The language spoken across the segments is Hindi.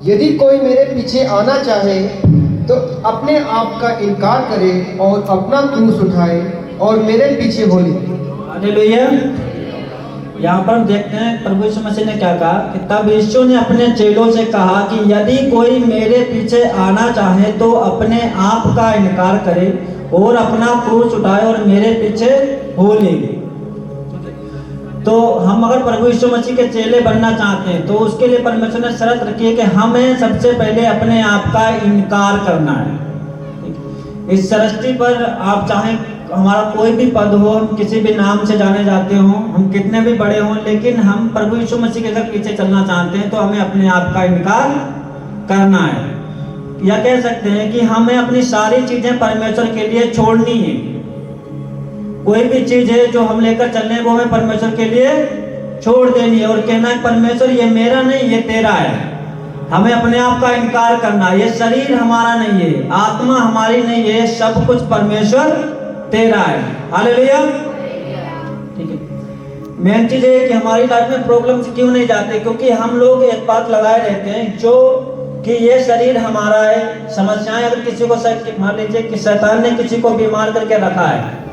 यदि कोई मेरे पीछे आना चाहे तो अपने आप का इनकार करे और अपना क्रूस उठाए और मेरे पीछे हो ले। हालेलुया। यहाँ पर देखते हैं प्रभु यीशु मसीह ने क्या कहा कि तब यीशु ने अपने चेलों से कहा कि यदि कोई मेरे पीछे आना चाहे तो अपने आप का इनकार करे और अपना क्रूस उठाए और मेरे पीछे हो ले। तो हम अगर प्रभु यीशु मसीह के चेले बनना चाहते हैं तो उसके लिए परमेश्वर ने शर्त रखी है कि हमें सबसे पहले अपने आप का इनकार करना है। इस सृष्टि पर आप चाहें हमारा कोई भी पद हो, हम किसी भी नाम से जाने जाते हों, हम कितने भी बड़े हों, लेकिन हम प्रभु यीशु मसीह के अगर पीछे चलना चाहते हैं तो हमें अपने आप का इनकार करना है। या कह सकते हैं कि हमें अपनी सारी चीजें परमेश्वर के लिए छोड़नी है। कोई भी चीज है जो हम लेकर चल रहे हैं वो हमें परमेश्वर के लिए छोड़ देनी है और कहना है परमेश्वर ये मेरा नहीं, ये तेरा है। हमें अपने आप का इनकार करना है। ये शरीर हमारा नहीं है, आत्मा हमारी नहीं है, सब कुछ परमेश्वर तेरा है। हालेलुया। ठीक है। मेन चीज है कि हमारी लाइफ में प्रॉब्लम्स क्यों नहीं जाते, क्योंकि हम लोग एक बात लगाए रहते हैं जो कि ये शरीर हमारा है। समस्याएं अगर किसी को मान लीजिए कि शैतान ने किसी को बीमार करके रखा है,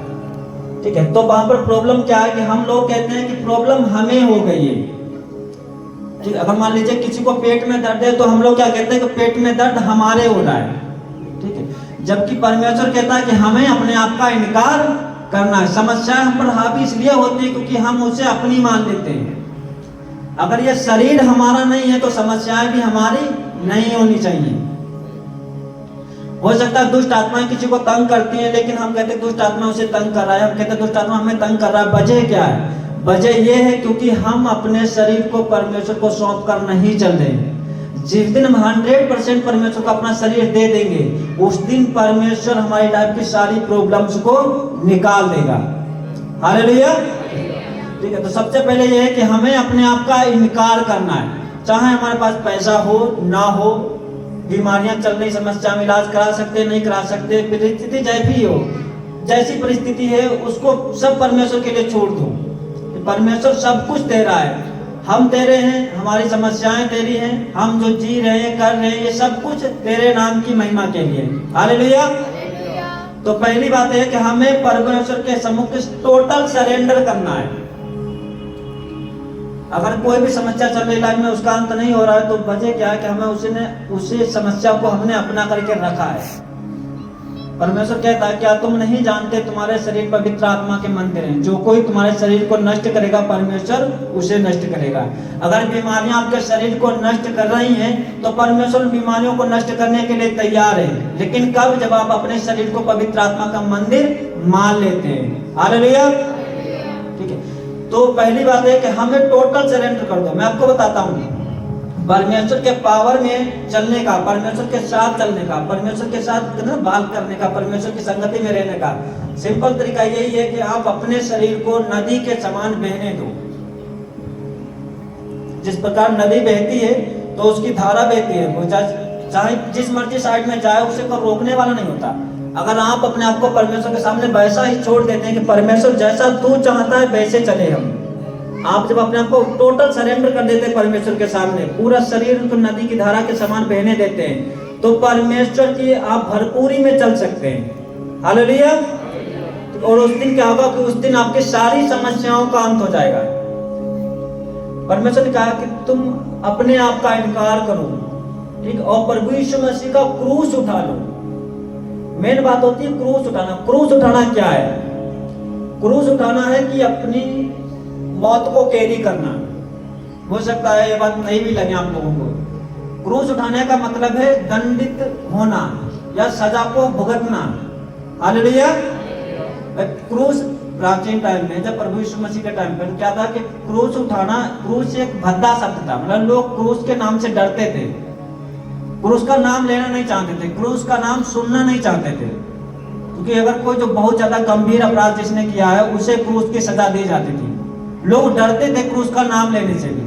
ठीक है, तो वहां पर प्रॉब्लम क्या है कि हम लोग कहते हैं कि प्रॉब्लम हमें हो गई है। ठीक है। अगर मान लीजिए किसी को पेट में दर्द है तो हम लोग क्या कहते हैं कि पेट में दर्द हमारे हो रहा है। ठीक है। जबकि परमेश्वर कहता है कि हमें अपने आप का इनकार करना है। समस्याएं हम पर हावी इसलिए होती है क्योंकि हम उसे अपनी मान लेते हैं। अगर ये शरीर हमारा नहीं है तो समस्याएं भी हमारी नहीं होनी चाहिए। हो सकता है दुष्ट आत्माएं किसी को तंग करती हैं, लेकिन हम कहते हैं दुष्ट आत्मा उसे तंग कर रहा है, हम कहते हैं दुष्ट आत्मा हमें तंग कर रहा है। वजह क्या है? वजह यह है क्योंकि हम अपने शरीर को परमेश्वर को सौंप कर नहीं चल रहे। जिस दिन हम 100% परमेश्वर को अपना शरीर दे देंगे उस दिन परमेश्वर हमारी लाइफ की सारी प्रॉब्लम्स को निकाल देगा। हालेलुया। ठीक है। तो सबसे पहले यह है कि हमें अपने आप का इनकार करना है। चाहे हमारे पास पैसा हो ना हो, बीमारियां चल रही, समस्या में इलाज करा सकते नहीं करा सकते, परिस्थिति जैसी हो, जैसी परिस्थिति है उसको सब परमेश्वर के लिए छोड़ दो। परमेश्वर सब कुछ दे रहा है। हम तेरे हैं, हमारी समस्याएं तेरी हैं, हम जो जी रहे हैं कर रहे हैं ये सब कुछ तेरे नाम की महिमा के लिए। हालेलुया। तो पहली बात है कि हमें परमेश्वर के सम्मुख टोटल सरेंडर करना है। अगर कोई भी समस्या चल रही लाइफ में उसका अंत नहीं हो रहा है तो वजह क्या है कि हमें उसी समस्या को हमने अपना करके रखा है। परमेश्वर कहता है क्या तुम नहीं जानते तुम्हारे शरीर पवित्र आत्मा के मंदिर हैं, जो कोई तुम्हारे शरीर को नष्ट करेगा परमेश्वर उसे नष्ट करेगा। अगर बीमारियां आपके शरीर को नष्ट कर रही हैं तो परमेश्वर बीमारियों को नष्ट करने के लिए तैयार है, लेकिन कब? जब आप अपने शरीर को पवित्र आत्मा का मंदिर मान लेते हैं। हालेलुया। ठीक है। तो पहली बात है कि हमें टोटल सरेंडर कर दो। मैं आपको बताता हूँ परमेश्वर के पावर में चलने का, परमेश्वर के साथ चलने का, परमेश्वर के साथ बात करने का, परमेश्वर की संगति में रहने का सिंपल तरीका यही है कि आप अपने शरीर को नदी के समान बहने दो। जिस प्रकार नदी बहती है तो उसकी धारा बहती है, वो चाहे जिस मर्जी साइड में जाए उसे कोई रोकने वाला नहीं होता। अगर आप अपने आप को परमेश्वर के सामने वैसा ही छोड़ देते हैं कि परमेश्वर जैसा तू चाहता है वैसे चले हम, आप जब अपने आप को टोटल सरेंडर कर देते हैं परमेश्वर के सामने, पूरा शरीर को नदी की धारा के समान बहने देते हैं, तो परमेश्वर की आप भरपूरी में चल सकते हैं। हालेलुया। और उस दिन क्या होगा कि उस दिन आपकी सारी समस्याओं का अंत हो जाएगा। परमेश्वर ने कहा कि तुम अपने आप का इनकार करो, ठीक, और प्रभु यीशु मसीह का क्रूस उठा लो। मेन बात होती है क्रूस उठाना। क्रूस उठाना क्या है? क्रूस उठाना है कि अपनी मौत को कैरी करना। हो सकता है ये बात नहीं भी लगे आप लोगों को। क्रूस उठाने का मतलब है दंडित होना या सजा को भुगतना। हालेलुया। क्रूस प्राचीन टाइम में जब प्रभु यीशु मसीह के टाइम पर क्या था कि क्रूस उठाना, क्रूस एक भद्दा शब्द था। मतलब लोग क्रूस के नाम से डरते थे, क्रूस का नाम लेना नहीं चाहते थे, क्रूस का नाम सुनना नहीं चाहते थे, क्योंकि अगर कोई जो बहुत ज्यादा गंभीर अपराध जिसने किया है उसे क्रूस की सजा दी जाती थी। लोग डरते थे क्रूस का नाम लेने से भी।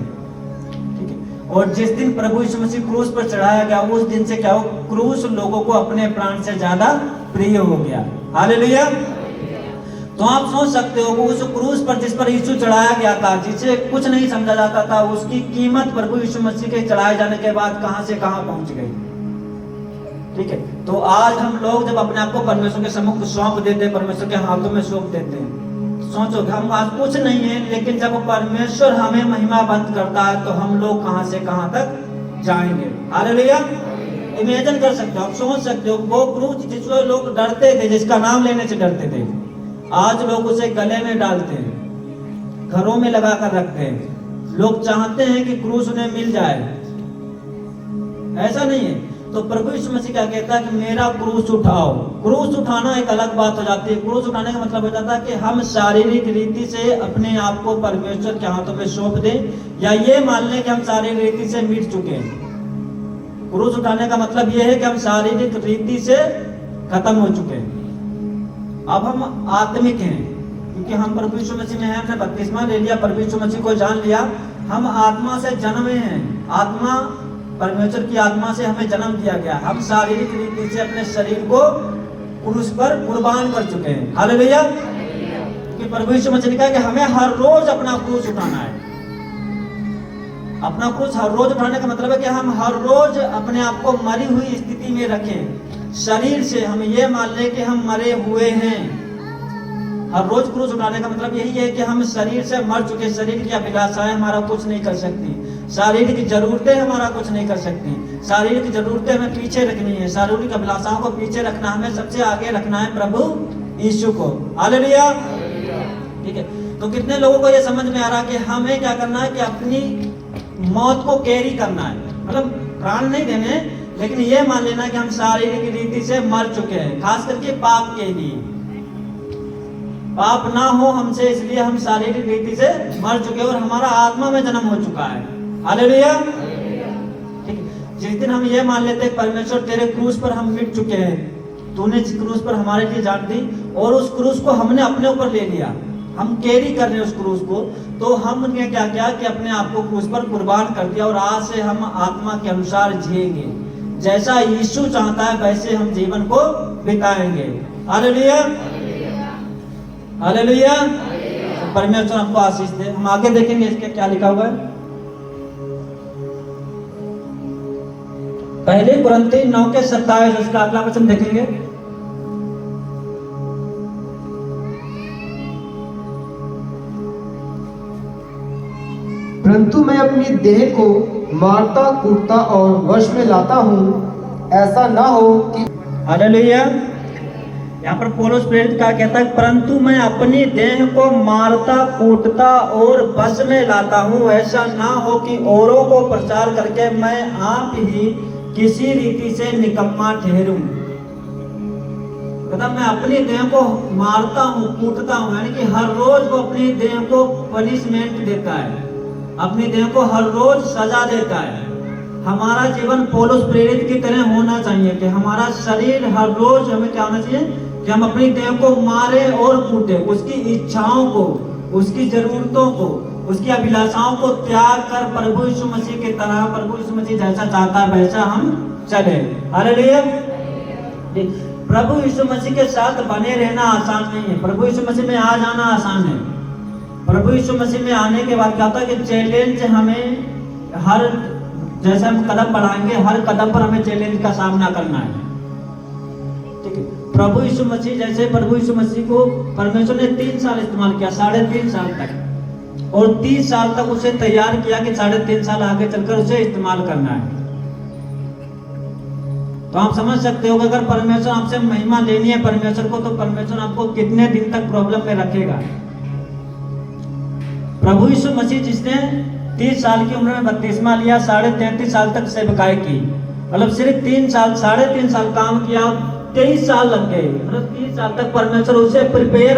ठीक है। और जिस दिन प्रभु यीशु मसीह क्रूस पर चढ़ाया गया उस दिन से क्या हो, क्रूस लोगों को अपने प्राण से ज्यादा प्रिय हो गया। हालेलुया। तो आप सोच सकते हो कि उस क्रूस पर जिस पर यीशु चढ़ाया गया था, जिसे कुछ नहीं समझा जाता था, उसकी कीमत प्रभु यीशु मसीह के चढ़ाए जाने के बाद कहां से कहां पहुंच गई। ठीक है, तो आज हम लोग जब अपने आप को परमेश्वर के सम्मुख सौंप देते हैं, परमेश्वर के हाथों में सौंप देते हैं, सोचो कि हम आज कुछ नहीं है, लेकिन जब परमेश्वर हमें महिमा बंद करता है तो हम लोग कहां से कहां तक जाएंगे। हालेलुया। इमेजिन कर सकते हो, आप सोच सकते हो, वो क्रूस जिसको लोग डरते थे, जिसका नाम लेने से डरते थे, आज लोग उसे गले में डालते हैं, घरों में लगा कर रखते हैं। लोग चाहते हैं कि क्रूस उन्हें मिल जाए। ऐसा नहीं है। तो प्रभु यीशु मसीह क्या कहता है कि मेरा क्रूस उठाओ। क्रूस उठाना एक अलग बात हो जाती है। क्रूस उठाने का मतलब हो जाता है कि हम शारीरिक रीति से अपने आप को परमेश्वर के हाथों में सौंप दें, या ये मान लें कि हम शारीरिक रीति से मिट चुके हैं। क्रूस उठाने का मतलब यह है कि हम शारीरिक रीति से खत्म हो चुके हैं, अब हम आत्मिक हैं, क्योंकि हम प्रभु यीशु मसीह में हैं। हमने बपतिस्मा ले लिया, प्रभु यीशु मसीह को जान लिया, हम आत्मा से जन्मे हैं। आत्मा, परमेश्वर की आत्मा से हमें जन्म दिया गया। हम शारीरिक रीति से अपने शरीर को क्रूस पर कुर्बान कर चुके हैं। हालेलुया। कि प्रभु यीशु मसीह ने कहा कि हमें हर रोज अपना क्रूस उठाना है। अपना क्रूस हर रोज उठाने का मतलब है कि हम हर रोज अपने आप को मरी हुई स्थिति में रखें। शरीर से हम ये मान लें कि हम मरे हुए हैं। हर रोज क्रूस उठाने का मतलब यही है कि हम शरीर से मर चुके। शरीर की अभिलाषाएं हमारा कुछ नहीं कर सकती, शारीरिक जरूरतें हमारा कुछ नहीं कर सकती। शारीरिक जरूरतें हमें पीछे रखनी है, शारीरिक अभिलाषाओं को पीछे रखना, हमें सबसे आगे रखना है प्रभु यीशु को। हालेलुया। ठीक है, तो कितने लोगों को यह समझ में आ रहा है कि हमें क्या करना है कि अपनी मौत को कैरी करना है, मतलब प्राण नहीं देने, लेकिन ये मान लेना कि हम शारीरिक रीति से मर चुके हैं, खास करके पाप के लिए। पाप ना हो हमसे, इसलिए हम शारीरिक रीति से मर चुके हैं और हमारा आत्मा में जन्म हो चुका है। हालेलुया। ठीक है, जिस दिन हम ये मान लेते हैं परमेश्वर तेरे क्रूस पर हम मिट चुके हैं, तूने इस क्रूस पर हमारे लिए जान दी और उस क्रूस को हमने अपने ऊपर ले लिया, हम कैरी कर रहे हैं उस क्रूस को, तो हमने क्या किया कि अपने आप को क्रूस पर कुर्बान कर दिया और आज से हम आत्मा के अनुसार जिएंगे। जैसा यीशु चाहता है वैसे हम जीवन को बिताएंगे। हालेलुया। हालेलुया। परमेश्वर हमको आशीष दे। हम आगे देखेंगे इसके क्या लिखा हुआ है। पहले कुरिन्थी 9:27 उसका अगला वचन देखेंगे। परंतु मैं अपनी देह को मारता कूटता और वश में लाता हूँ, ऐसा ना हो कि। हालेलुया। यहाँ पर पौलुस प्रेरित क्या कहता है, परंतु मैं अपनी देह को मारता कूटता और वश में लाता हूँ, ऐसा ना हो कि औरों को प्रचार करके मैं आप ही किसी रीति से निकम्मा ठहरूं। मतलब मैं अपनी देह को मारता हूँ, कूटता हूँ, यानी कि हर रोज वो अपनी देह को पनिशमेंट देता है, अपनी देह को हर रोज सजा देता है। हमारा जीवन पौलुस प्रेरित की तरह होना चाहिए कि हमारा शरीर हर रोज हमें क्या होना चाहिए कि हम अपनी देह को मारे और कूटे, उसकी इच्छाओं को, उसकी जरूरतों को, उसकी अभिलाषाओं को त्याग कर प्रभु यीशु मसीह की तरह, प्रभु यीशु मसीह जैसा चाहता है वैसा हम चले। हालेलुया। प्रभु यीशु मसीह के साथ बने रहना आसान नहीं है। प्रभु यीशु मसीह में आ जाना आसान है। प्रभु यीशु मसीह में आने के बाद क्या होता है कि चैलेंज हमें हर, जैसे हम कदम बढ़ाएंगे हर कदम पर हमें चैलेंज का सामना करना है। ठीक है, प्रभु यीशु मसीह, जैसे प्रभु यीशु मसीह को परमेश्वर ने 3 साल इस्तेमाल किया, 3.5 साल तक, और 30 साल तक उसे तैयार किया कि 3.5 साल आगे चलकर उसे इस्तेमाल करना है। तो आप समझ सकते हो कि अगर परमेश्वर आपसे महिमा लेनी है परमेश्वर को, तो परमेश्वर आपको कितने दिन तक प्रॉब्लम में रखेगा। प्रभु यीशु मसीह जिसने 30 साल की उम्र में बपतिस्मा लिया, 33.5 साल तक सेवकाई की, मतलब सिर्फ 3 साल, 3.5 साल काम किया, 23 साल लग गए, मतलब 30 साल तक परमेश्वर उसे प्रिपेयर